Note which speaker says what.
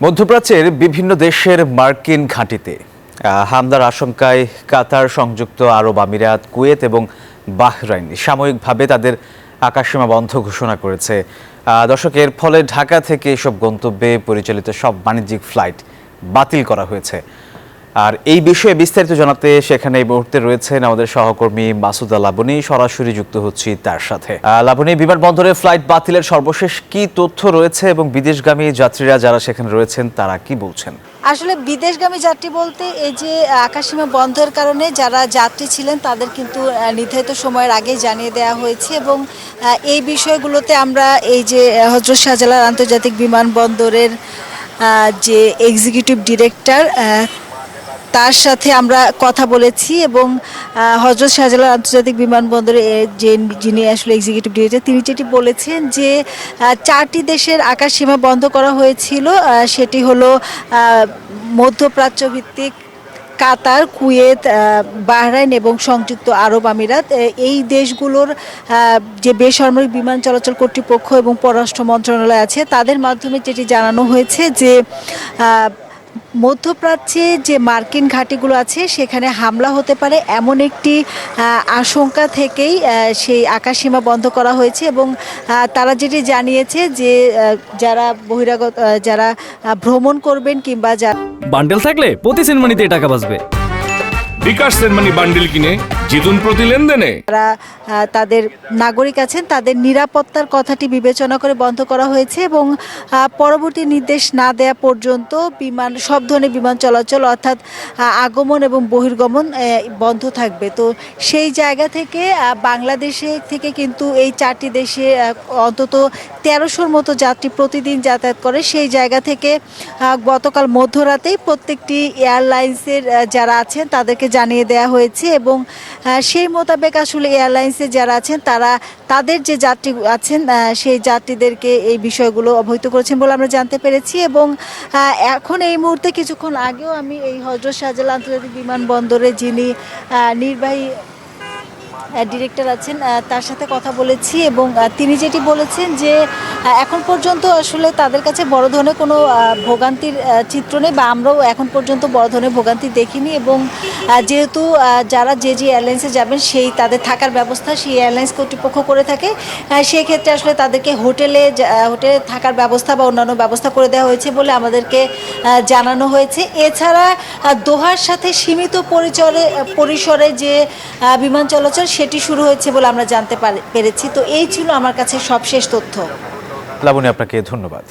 Speaker 1: মধ্যপ্রাচ্যের বিভিন্ন দেশের মার্কিন ঘাঁটিতে হামলার আশঙ্কায় কাতার, সংযুক্ত আরব আমিরাত, কুয়েত এবং বাহরাইন সাময়িকভাবে তাদের আকাশসীমা বন্ধ ঘোষণা করেছে। দর্শক, এর ফলে ঢাকা থেকে এসব গন্তব্যে পরিচালিত সব বাণিজ্যিক ফ্লাইট বাতিল করা হয়েছে। আর এই বিষয়ে বিস্তারিত জানাতে সেখানে এই মুহূর্তে রয়েছেন আমাদের সহকর্মী মাসুদা লাবনী। সরাসরি যুক্ত হচ্ছি তার সাথে। লাবনী, বিমানবন্দরে ফ্লাইট বাতিলের সর্বশেষ কি তথ্য রয়েছে এবং বিদেশগামী যাত্রীরা যারা সেখানে রয়েছেন তারা কি বলছেন?
Speaker 2: আসলে বিদেশগামী যাত্রী বলতে এই যে আকাশসীমা বন্ধের কারণে যারা যাত্রী ছিলেন তাদের কিন্তু নির্ধারিত সময়ের আগে জানিয়ে দেওয়া হয়েছে এবং এই বিষয়গুলোতে আমরা এই যে হযরত শাহজালাল আন্তর্জাতিক বিমানবন্দরের যে এক্সিকিউটিভ ডিরেক্টর তার সাথে আমরা কথা বলেছি এবং হযরত শাহজালাল আন্তর্জাতিক বিমানবন্দরে যিনি আসলে এক্সিকিউটিভ ডিরেক্টর তিনি যেটি বলেছেন যে 4টি দেশের আকাশসীমা বন্ধ করা হয়েছিল। সেটি হলো মধ্যপ্রাচ্য ভিত্তিক কাতার, কুয়েত, বাহরাইন এবং সংযুক্ত আরব আমিরাত। এই দেশগুলোর যে বেসামরিক বিমান চলাচল কর্তৃপক্ষ এবং পররাষ্ট্র মন্ত্রণালয় আছে তাদের মাধ্যমে যেটি জানানো হয়েছে যে মধ্যপ্রাচ্যে যে মার্কিন ঘাঁটিগুলো আছে সেখানে হামলা হতে পারে এমন একটি আশঙ্কা থেকেই সেই আকাশসীমা বন্ধ করা হয়েছে এবং তারা যেটি জানিয়েছে যে যারা বহিরাগত যারা ভ্রমণ করবেন কিংবা
Speaker 3: বান্ডেল থাকলে প্রতি সেনমানিতে টাকা বাঁচবে।
Speaker 4: বিকাশ সেনমানি বান্ডেল কিনে জিতুন প্রতি লেনদেনে।
Speaker 2: যারা তাদের নাগরিক আছেন তাদের নিরাপত্তার কথাটি বিবেচনা করে বন্ধ করা হয়েছে এবং পরবর্তী নির্দেশ না দেয়া পর্যন্ত সব ধরনের বিমান চলাচল অর্থাৎ আগমন এবং বহির্গমন বন্ধ থাকবে। তো সেই জায়গা থেকে বাংলাদেশে থেকে কিন্তু এই 4টি দেশে অন্তত 1300-র মতো যাত্রী প্রতিদিন যাতায়াত করে। সেই জায়গা থেকে গতকাল মধ্যরাতেই প্রত্যেকটি এয়ারলাইন্সের যারা আছেন তাদেরকে জানিয়ে দেওয়া হয়েছে এবং সেই মোতাবেক আসলে এয়ারলাইন্সে যারা আছেন তারা তাদের যে যাত্রী আছেন সেই যাত্রীদেরকে এই বিষয়গুলো অবহিত করেছেন বলে আমরা জানতে পেরেছি এবং এখন এই মুহূর্তে কিছুক্ষণ আগেও আমি এই হযরত শাহজালাল আন্তর্জাতিক বিমানবন্দরে যিনি নির্বাহী ডিরেক্টর আছেন তার সাথে কথা বলেছি এবং তিনি যেটি বলেছেন যে এখন পর্যন্ত আসলে তাদের কাছে বড় ধরনের কোনো ভোগান্তির চিত্র নেই বা আমরাও এখন পর্যন্ত বড় ধরনের ভোগান্তি দেখিনি এবং যেহেতু যারা যে এয়ারলাইন্সে যাবেন সেই তাদের থাকার ব্যবস্থা সেই এয়ারলাইন্স কর্তৃপক্ষ করে থাকে, সেই ক্ষেত্রে আসলে তাদেরকে হোটেলে থাকার ব্যবস্থা বা অন্যান্য ব্যবস্থা করে দেওয়া হয়েছে বলে আমাদেরকে জানানো হয়েছে। এছাড়া দোহার সাথে সীমিত পরিসরে যে বিমান চলাচল সেটি শুরু হয়েছে বলে আমরা জানতে পেরেছি। তো এই ছিল আমার কাছে সবশেষ তথ্য।
Speaker 1: লাবণী, আপনাকে ধন্যবাদ।